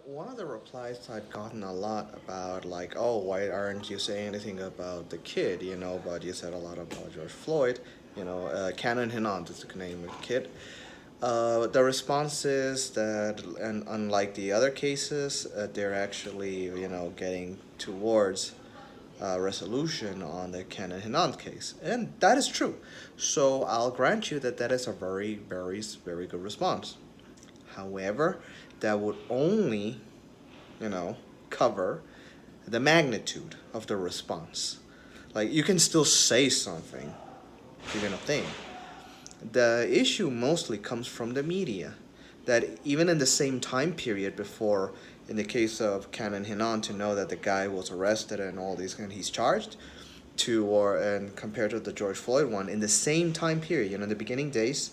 One of the replies I'd gotten a lot about, like, oh, why aren't you saying anything about the kid, but you said a lot about George Floyd, Canon Hinand is the name of the kid. The response is that, and unlike the other cases, they're actually, getting towards resolution on the Canon Hinand case. And that is true. So I'll grant you that that is a very, very, very good response. However, that would only, you know, cover the magnitude of the response. Like, you can still say something, even a thing. The issue mostly comes from the media. That even in the same time period before, in the case of Canon Hinan, to know that the guy was arrested and all these, and he's charged, and compared to the George Floyd one, in the same time period, in the beginning days,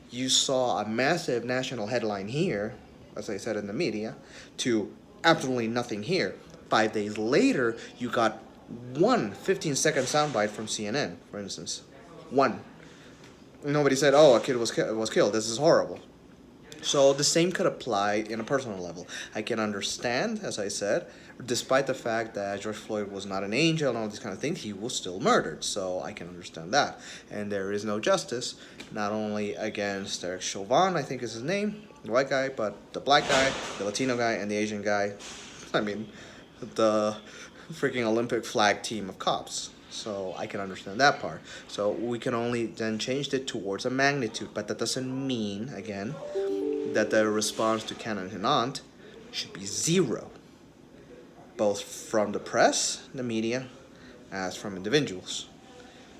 you saw a massive national headline here, as I said in the media, to absolutely nothing here. 5 days later, you got one 15-second soundbite from CNN, for instance. One. Nobody said, "Oh, a kid was killed. This is horrible." So the same could apply in a personal level. I can understand, as I said, despite the fact that George Floyd was not an angel and all these kind of things, he was still murdered. So I can understand that. And there is no justice, not only against Derek Chauvin, I think is his name, the white guy, but the black guy, the Latino guy, and the Asian guy. I mean, the freaking Olympic flag team of cops. So I can understand that part. So we can only then change it towards a magnitude, but that doesn't mean, again, that the response to Canon Hinant should be zero, both from the press, the media, as from individuals.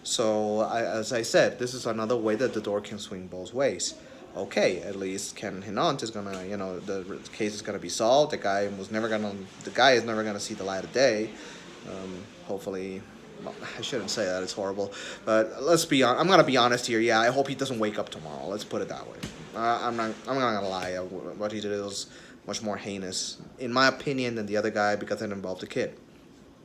So, as I said, this is another way that the door can swing both ways. Okay, at least Canon Hinant is gonna, the case is gonna be solved. The guy is never gonna see the light of day. Hopefully, well, I shouldn't say that. It's horrible. But I'm gonna be honest here. Yeah, I hope he doesn't wake up tomorrow. Let's put it that way. I'm not gonna lie. What he did was much more heinous, in my opinion, than the other guy because it involved a kid.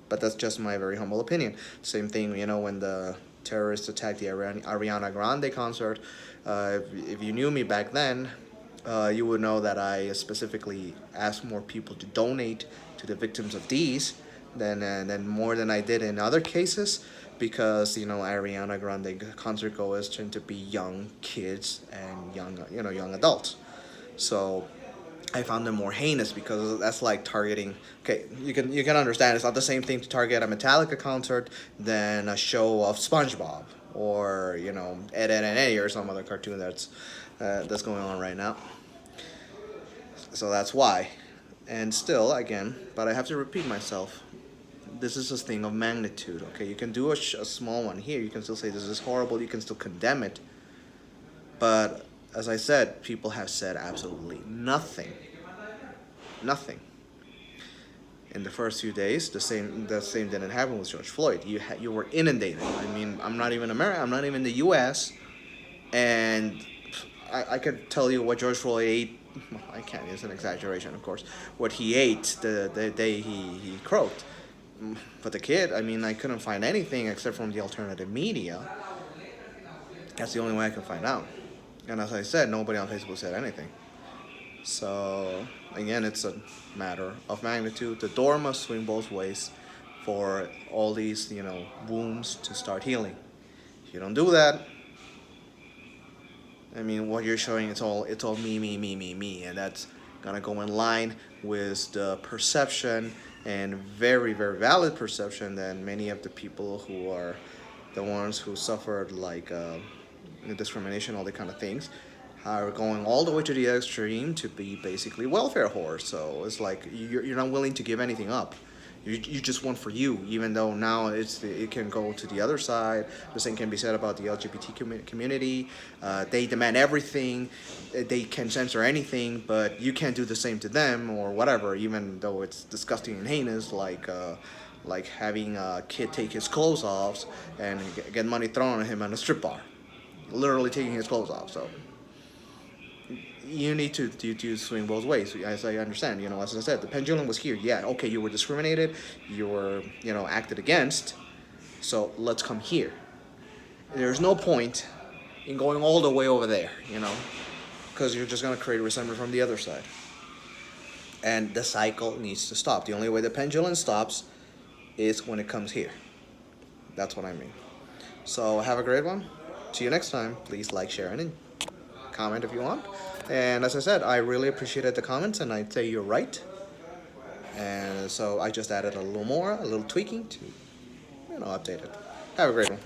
But that's just my very humble opinion. Same thing, when the terrorists attacked the Ariana Grande concert. If you knew me back then, you would know that I specifically asked more people to donate to the victims of these than more than I did in other cases, because Ariana Grande concert goers tend to be young kids and young adults. So I found them more heinous because that's like targeting. Okay, you can understand it's not the same thing to target a Metallica concert than a show of SpongeBob or Ed, Ed and Eddie or some other cartoon that's going on right now. So that's why. And still, again, but I have to repeat myself. This is a thing of magnitude. Okay, you can do a small one here. You can still say this is horrible. You can still condemn it. But as I said, people have said absolutely nothing. Nothing. In the first few days, the same didn't happen with George Floyd. You were inundated. I mean, I'm not even America. I'm not even the U.S. And I could tell you what George Floyd ate. Well, I can't. It's an exaggeration, of course. What he ate the day he croaked. But the kid, I mean, I couldn't find anything except from the alternative media. That's the only way I could find out. And as I said, nobody on Facebook said anything. So, again, it's a matter of magnitude. The door must swing both ways for all these, wounds to start healing. If you don't do that, I mean, what you're showing, it's all me, me, me, me, me, and that's gonna go in line with the perception, and very, very valid perception, that many of the people who are the ones who suffered, like discrimination, all the kind of things, are going all the way to the extreme to be basically welfare whores. So it's like you're not willing to give anything up. You just want for you, even though now it can go to the other side. The same can be said about the LGBT community. They demand everything. They can censor anything, but you can't do the same to them or whatever, even though it's disgusting and heinous, like having a kid take his clothes off and get money thrown at him at a strip bar, literally taking his clothes off. So you need to swing both ways, as I understand. As I said, the pendulum was here. Yeah, okay, you were discriminated, you were, acted against. So let's come here. There's no point in going all the way over there, because you're just gonna create resentment from the other side. and the cycle needs to stop. The only way the pendulum stops is when it comes here. That's what I mean. So have a great one. See you next time. Please like, share, and comment if you want. And as I said, I really appreciated the comments, and I'd say you're right. And so I just added a little more, a little tweaking to, update it. Have a great one.